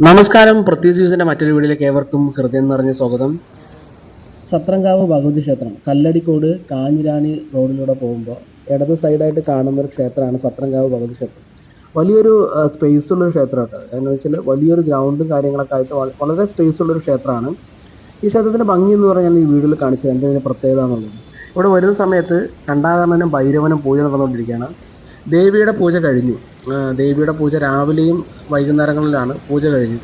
നമസ്കാരം. പ്രത്യേക ന്യൂസിന്റെ മറ്റൊരു വീഡിയോയിലേക്ക് ഏവർക്കും ഹൃദയം നിറഞ്ഞ സ്വാഗതം. സത്രങ്കാവ് ഭഗവതി ക്ഷേത്രം കല്ലടിക്കോട് കാഞ്ഞിരാണി റോഡിലൂടെ പോകുമ്പോൾ ഇടത് സൈഡായിട്ട് കാണുന്ന ഒരു ക്ഷേത്രമാണ് സത്രങ്കാവ് ഭഗവതി ക്ഷേത്രം. വലിയൊരു സ്പേസ് ഉള്ളൊരു ക്ഷേത്രമാട്ടോ. എന്ന് വെച്ചാൽ വലിയൊരു ഗ്രൗണ്ടും കാര്യങ്ങളൊക്കെ ആയിട്ട് വളരെ സ്പേസ് ഉള്ളൊരു ക്ഷേത്രമാണ്. ഈ ക്ഷേത്രത്തിന്റെ ഭംഗി എന്ന് പറഞ്ഞാൽ ഈ വീഡിയോയിൽ കാണിച്ചത് എന്തെങ്കിലും പ്രത്യേകത എന്നുള്ളത്. ഇവിടെ വരുന്ന സമയത്ത് കണ്ടാകർണനും ഭൈരവനും പൂജ നടന്നുകൊണ്ടിരിക്കുകയാണ്. ദേവിയുടെ പൂജ കഴിഞ്ഞു. ദേവിയുടെ പൂജ രാവിലെയും വൈകുന്നേരങ്ങളിലാണ് പൂജ കഴിഞ്ഞു.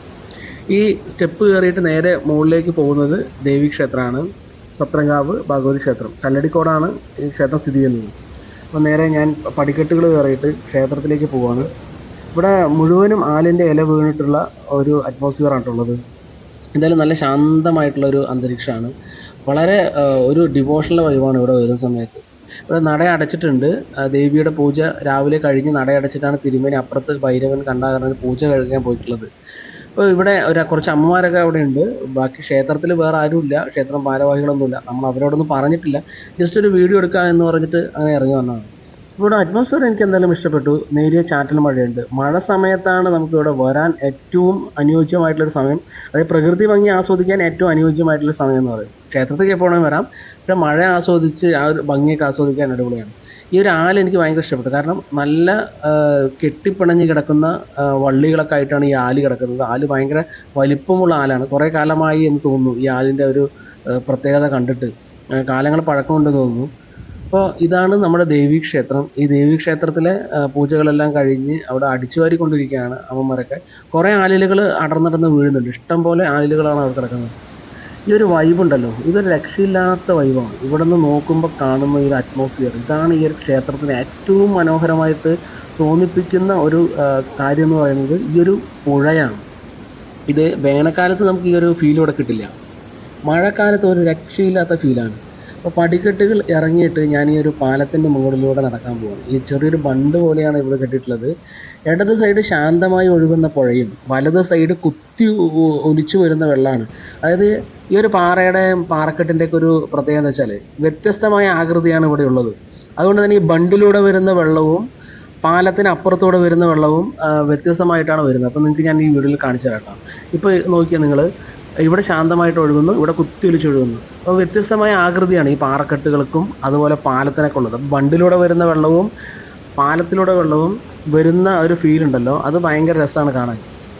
ഈ സ്റ്റെപ്പ് കയറിയിട്ട് നേരെ മുകളിലേക്ക് പോകുന്നത് ദേവീക്ഷേത്രമാണ്. സത്രങ്കാവ് ഭഗവതി ക്ഷേത്രം കല്ലടിക്കോടാണ് ഈ ക്ഷേത്രം സ്ഥിതി ചെയ്യുന്നത്. അപ്പോൾ നേരെ ഞാൻ പടിക്കെട്ടുകൾ കയറിയിട്ട് ക്ഷേത്രത്തിലേക്ക് പോവുകയാണ്. ഇവിടെ മുഴുവനും ആലിൻ്റെ ഇല വീണിട്ടുള്ള ഒരു അറ്റ്മോസ്ഫിയറാണുള്ളത്. എന്തായാലും നല്ല ശാന്തമായിട്ടുള്ളൊരു അന്തരീക്ഷമാണ്. വളരെ ഒരു ഡിവോഷണൽ വൈബാണ് ഇവിടെ വരുന്ന സമയത്ത്. ഇവിടെ നട അടച്ചിട്ടുണ്ട്. ദേവിയുടെ പൂജ രാവിലെ കഴിഞ്ഞ് നട അടച്ചിട്ടാണ് തിരുമേനി അപ്പുറത്ത് ഭൈരവൻ കണ്ടാകർണൻ പൂജ കഴിക്കാൻ പോയിട്ടുള്ളത്. അപ്പോൾ ഇവിടെ കുറച്ച് അമ്മമാരൊക്കെ അവിടെ ഉണ്ട്. ബാക്കി ക്ഷേത്രത്തിൽ വേറെ ആരുമില്ല, ക്ഷേത്രം ഭാരവാഹികളൊന്നുമില്ല. നമ്മൾ അവരോടൊന്നും പറഞ്ഞിട്ടില്ല, ജസ്റ്റ് ഒരു വീഡിയോ എടുക്കുക എന്ന് പറഞ്ഞിട്ട് അങ്ങനെ ഇറങ്ങി വന്നതാണ്. ഇവിടെ അറ്റ്മോസ്ഫിയർ എനിക്ക് എന്തായാലും ഇഷ്ടപ്പെട്ടു. നേരിയ ചാറ്റൽ മഴയുണ്ട്. മഴ സമയത്താണ് നമുക്കിവിടെ വരാൻ ഏറ്റവും അനുയോജ്യമായിട്ടുള്ളൊരു സമയം. അതായത് പ്രകൃതി ഭംഗി ആസ്വദിക്കാൻ ഏറ്റവും അനുയോജ്യമായിട്ടുള്ള സമയം എന്ന് പറയും. ക്ഷേത്രത്തിൽ എപ്പോഴും വരാം, പക്ഷേ മഴ ആസ്വദിച്ച് ആ ഒരു ഭംഗിയൊക്കെ ആസ്വദിക്കാൻ അടിപൊളിയാണ്. ഈ ഒരു ആല എനിക്ക് ഭയങ്കര ഇഷ്ടപ്പെട്ടു. കാരണം നല്ല കെട്ടിപ്പിണഞ്ഞ് കിടക്കുന്ന വള്ളികളൊക്കെ ആയിട്ടാണ് ഈ ആല് കിടക്കുന്നത്. ആല് ഭയങ്കര വലിപ്പമുള്ള ആലാണ്. കുറേ കാലമായി എന്ന് തോന്നുന്നു ഈ ആലിൻ്റെ ഒരു പ്രത്യേകത കണ്ടിട്ട്. കാലങ്ങൾ പഴക്കമുണ്ടെന്ന് തോന്നുന്നു. അപ്പോൾ ഇതാണ് നമ്മുടെ ദേവീക്ഷേത്രം. ഈ ദേവീക്ഷേത്രത്തിലെ പൂജകളെല്ലാം കഴിഞ്ഞ് അവിടെ അടിച്ചുവാരിക്കൊണ്ടിരിക്കുകയാണ് അമ്മമാരൊക്കെ. കുറേ ആലിലകൾ അടർന്നടർന്ന് വീഴുന്നുണ്ട്. ഇഷ്ടം പോലെ ആലിലകളാണ് അവിടെ കിടക്കുന്നത്. ഈ ഒരു വൈബുണ്ടല്ലോ, ഇതൊരു രക്ഷയില്ലാത്ത വൈബാണ്. ഇവിടെ നിന്ന് നോക്കുമ്പോൾ കാണുന്ന ഈ ഒരു അറ്റ്മോസ്ഫിയർ, ഇതാണ് ഈ ഒരു ക്ഷേത്രത്തിന് ഏറ്റവും മനോഹരമായിട്ട് തോന്നിപ്പിക്കുന്ന ഒരു കാര്യം എന്ന് പറയുന്നത് ഈ ഒരു പുഴയാണ്. ഇത് വേനൽക്കാലത്ത് നമുക്ക് ഈ ഒരു ഫീൽ ഇവിടെ കിട്ടില്ല. മഴക്കാലത്ത് ഒരു രക്ഷയില്ലാത്ത ഫീലാണ്. അപ്പോൾ പടിക്കെട്ടുകൾ ഇറങ്ങിയിട്ട് ഞാൻ ഈ ഒരു പാലത്തിൻ്റെ മുകളിലൂടെ നടക്കാൻ പോവാണ്. ഈ ചെറിയൊരു ബണ്ട് പോലെയാണ് ഇവിടെ കെട്ടിയിട്ടുള്ളത്. ഇടത് സൈഡ് ശാന്തമായി ഒഴുകുന്ന പുഴയും വലത് സൈഡ് കുത്തി ഒലിച്ചു വരുന്ന വെള്ളമാണ്. അതായത് ഈ ഒരു പാറക്കെട്ടിൻ്റെയൊക്കെ ഒരു പ്രത്യേകത എന്ന് വെച്ചാൽ വ്യത്യസ്തമായ ആകൃതിയാണ് ഇവിടെ ഉള്ളത്. അതുകൊണ്ട് തന്നെ ഈ ബണ്ടിലൂടെ വരുന്ന വെള്ളവും പാലത്തിന് അപ്പുറത്തൂടെ വരുന്ന വെള്ളവും വ്യത്യസ്തമായിട്ടാണ് വരുന്നത്. അപ്പോൾ നിങ്ങൾക്ക് ഞാൻ ഈ വീഡിയോയിൽ കാണിച്ചു തരാം. ഇപ്പോൾ നോക്കിയാൽ നിങ്ങൾ, ഇവിടെ ശാന്തമായിട്ട് ഒഴുകുന്നു, ഇവിടെ കുത്തിയൊലിച്ചൊഴുകുന്നു. അപ്പോൾ വ്യത്യസ്തമായ ആകൃതിയാണ് ഈ പാറക്കെട്ടുകൾക്കും അതുപോലെ പാലത്തിനൊക്കെ ഉള്ളത്. അപ്പോൾ ബണ്ടിലൂടെ വരുന്ന വെള്ളവും പാലത്തിലൂടെ വെള്ളവും വരുന്ന ഒരു ഫീൽ ഉണ്ടല്ലോ, അത് ഭയങ്കര രസമാണ് കാണാൻ.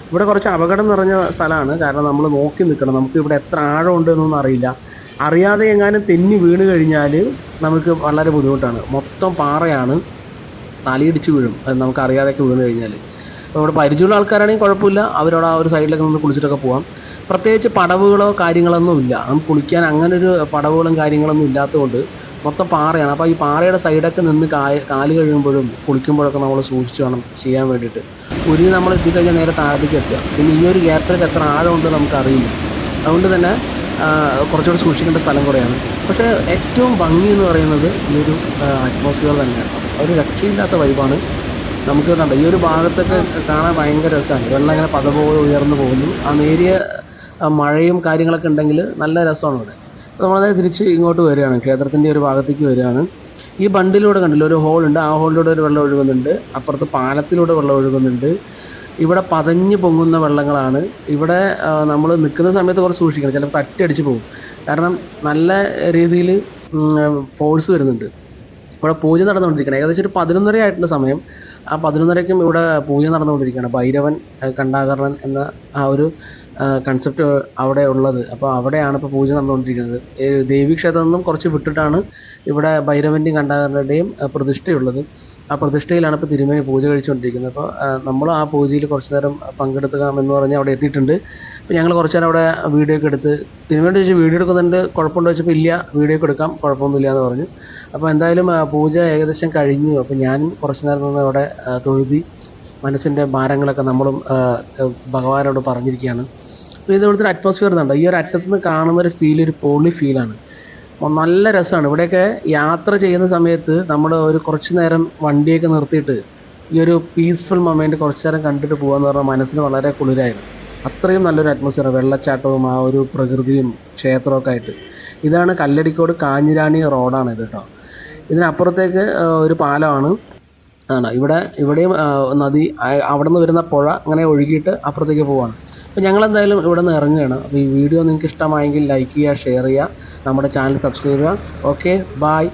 ഇവിടെ കുറച്ച് അപകടം നിറഞ്ഞ സ്ഥലമാണ്. കാരണം നമ്മൾ നോക്കി നിൽക്കണം. നമുക്ക് ഇവിടെ എത്ര ആഴമുണ്ട് എന്നൊന്നും അറിയില്ല. അറിയാതെ എങ്ങാനും തെന്നി വീണ് കഴിഞ്ഞാൽ നമുക്ക് വളരെ ബുദ്ധിമുട്ടാണ്. മൊത്തം പാറയാണ്, തലയിടിച്ച് വീഴും നമുക്ക് അറിയാതെയൊക്കെ വീണ് കഴിഞ്ഞാൽ. അപ്പോൾ ഇവിടെ പരിചയമുള്ള ആൾക്കാരാണെങ്കിൽ കുഴപ്പമില്ല, അവരോട് ആ ഒരു സൈഡിലൊക്കെ നിന്ന് കുളിച്ചിട്ടൊക്കെ പോകാം. പ്രത്യേകിച്ച് പടവുകളോ കാര്യങ്ങളൊന്നും ഇല്ല. നമുക്ക് കുളിക്കാൻ അങ്ങനൊരു പടവുകളും കാര്യങ്ങളൊന്നും ഇല്ലാത്തതുകൊണ്ട് മൊത്തം പാറയാണ്. അപ്പോൾ ഈ പാറയുടെ സൈഡൊക്കെ നിന്ന് കാല് കഴിയുമ്പോഴും കുളിക്കുമ്പോഴൊക്കെ നമ്മൾ സൂക്ഷിച്ച് വേണം ചെയ്യാൻ വേണ്ടിയിട്ട്. ഉരുങ്ങി നമ്മൾ എത്തിക്കഴിഞ്ഞാൽ നേരെ താഴത്തേക്ക് എത്തുക. പിന്നെ ഈ ഒരു ഗ്യാപ്പിലേക്ക് എത്ര ആഴമുണ്ട് നമുക്കറിയില്ല. അതുകൊണ്ട് തന്നെ കുറച്ചുകൂടി സൂക്ഷിക്കേണ്ട സ്ഥലം കൂടെയാണ്. പക്ഷേ ഏറ്റവും ഭംഗി എന്ന് പറയുന്നത് ഈ ഒരു അറ്റ്മോസ്ഫിയർ തന്നെയാണ്. ഒരു രക്ഷയില്ലാത്ത വൈബാണ്. നമുക്ക് കണ്ട ഈ ഒരു ഭാഗത്തൊക്കെ കാണാൻ ഭയങ്കര രസമാണ്. വെള്ളം ഇങ്ങനെ പതപോലെ ഉയർന്നു പോകുന്നു. ആ നേരിയ മഴയും കാര്യങ്ങളൊക്കെ ഉണ്ടെങ്കിൽ നല്ല രസമാണ് ഇവിടെ. അപ്പോൾ നമ്മളത് തിരിച്ച് ഇങ്ങോട്ട് വരികയാണ്, ക്ഷേത്രത്തിൻ്റെ ഒരു ഭാഗത്തേക്ക് വരികയാണ്. ഈ ബണ്ടിലൂടെ കണ്ടില്ല ഒരു ഹോളുണ്ട്, ആ ഹോളിലൂടെ ഒരു വെള്ളം ഒഴുകുന്നുണ്ട്. അപ്പുറത്ത് പാലത്തിലൂടെ വെള്ളം ഒഴുകുന്നുണ്ട്. ഇവിടെ പതഞ്ഞ് പൊങ്ങുന്ന വെള്ളങ്ങളാണ്. ഇവിടെ നമ്മൾ നിൽക്കുന്ന സമയത്ത് കുറച്ച് സൂക്ഷിക്കണം, ചിലപ്പോൾ തട്ടിയടിച്ച് പോകും. കാരണം നല്ല രീതിയിൽ ഫോഴ്സ് വരുന്നുണ്ട്. ഇവിടെ പൂജ നടന്നുകൊണ്ടിരിക്കുകയാണ്. ഏകദേശം ഒരു 11:30 ആയിട്ടുള്ള സമയം. ആ 11:30ക്കും ഇവിടെ പൂജ നടന്നുകൊണ്ടിരിക്കുകയാണ്. ഭൈരവൻ കണ്ടാകർണൻ എന്ന ആ ഒരു കൺസെപ്റ്റ് അവിടെ ഉള്ളത്. അപ്പോൾ അവിടെയാണ് ഇപ്പോൾ പൂജ നടന്നുകൊണ്ടിരിക്കുന്നത്. ദേവീക്ഷേത്രത്തിൽ നിന്നും കുറച്ച് വിട്ടിട്ടാണ് ഇവിടെ ഭൈരവൻ്റെയും കണ്ടാകർണൻ്റെയും പ്രതിഷ്ഠയുള്ളത്. ആ പ്രതിഷ്ഠയിലാണ് ഇപ്പോൾ തിരുമേനി പൂജ കഴിച്ചുകൊണ്ടിരിക്കുന്നത്. അപ്പോൾ നമ്മൾ ആ പൂജയിൽ കുറച്ച് നേരം പങ്കെടുക്കാമെന്ന് പറഞ്ഞ് അവിടെ എത്തിയിട്ടുണ്ട്. അപ്പോൾ ഞങ്ങൾ കുറച്ച് നേരം അവിടെ വീഡിയോ ഒക്കെ എടുത്ത്, തിരുമേനി ചോദിച്ചു വീഡിയോ എടുക്കുന്നുണ്ട് കുഴപ്പമുണ്ടോ ചോദിച്ചപ്പോൾ ഇല്ല, വീഡിയോ ഒക്കെ എടുക്കാം കുഴപ്പമൊന്നുമില്ല എന്ന് പറഞ്ഞു. അപ്പോൾ എന്തായാലും പൂജ ഏകദേശം കഴിഞ്ഞു. അപ്പോൾ ഞാനും കുറച്ച് നേരം നിന്ന് അവിടെ തൊഴുതി മനസ്സിൻ്റെ ഭാരങ്ങളൊക്കെ നമ്മളും ഭഗവാനോട് പറഞ്ഞിരിക്കുകയാണ്. അപ്പോൾ ഇതുപോലത്തെ ഒരു അറ്റ്മോസ്ഫിയർ ഉണ്ട്. ഈ ഒരു അറ്റത്ത് നിന്ന് കാണുന്ന ഒരു ഫീൽ ഒരു പൊളി ഫീലാണ്. നല്ല രസമാണ്. ഇവിടെയൊക്കെ യാത്ര ചെയ്യുന്ന സമയത്ത് നമ്മൾ ഒരു കുറച്ച് നേരം വണ്ടിയൊക്കെ നിർത്തിയിട്ട് ഈ ഒരു പീസ്ഫുൾ മൊമെൻറ്റ് കുറച്ച് നേരം കണ്ടിട്ട് പോകാമെന്ന് പറഞ്ഞാൽ മനസ്സിന് വളരെ കുളിരായിരുന്നു. അത്രയും നല്ലൊരു അറ്റ്മോസ്ഫിയർ, വെള്ളച്ചാട്ടവും ആ ഒരു പ്രകൃതിയും ക്ഷേത്രമൊക്കെ ആയിട്ട്. ഇതാണ് കല്ലടിക്കോട് കാഞ്ഞിരാണി റോഡാണ് ഇത് കേട്ടോ. ഇതിനപ്പുറത്തേക്ക് ഒരു പാലമാണ്. ഇവിടെയും നദി അവിടെ നിന്ന് വരുന്ന പുഴ അങ്ങനെ ഒഴുകിയിട്ട് അപ്പുറത്തേക്ക് പോവാണ്. അപ്പോൾ ഞങ്ങളെന്തായാലും ഇവിടെ നിന്ന് ഇറങ്ങുകയാണ്. അപ്പോൾ ഈ വീഡിയോ നിങ്ങൾക്ക് ഇഷ്ടമായെങ്കിൽ ലൈക്ക് ചെയ്യുക, ഷെയർ ചെയ്യുക, നമ്മുടെ ചാനൽ സബ്സ്ക്രൈബ് ചെയ്യുക. Okay, bye.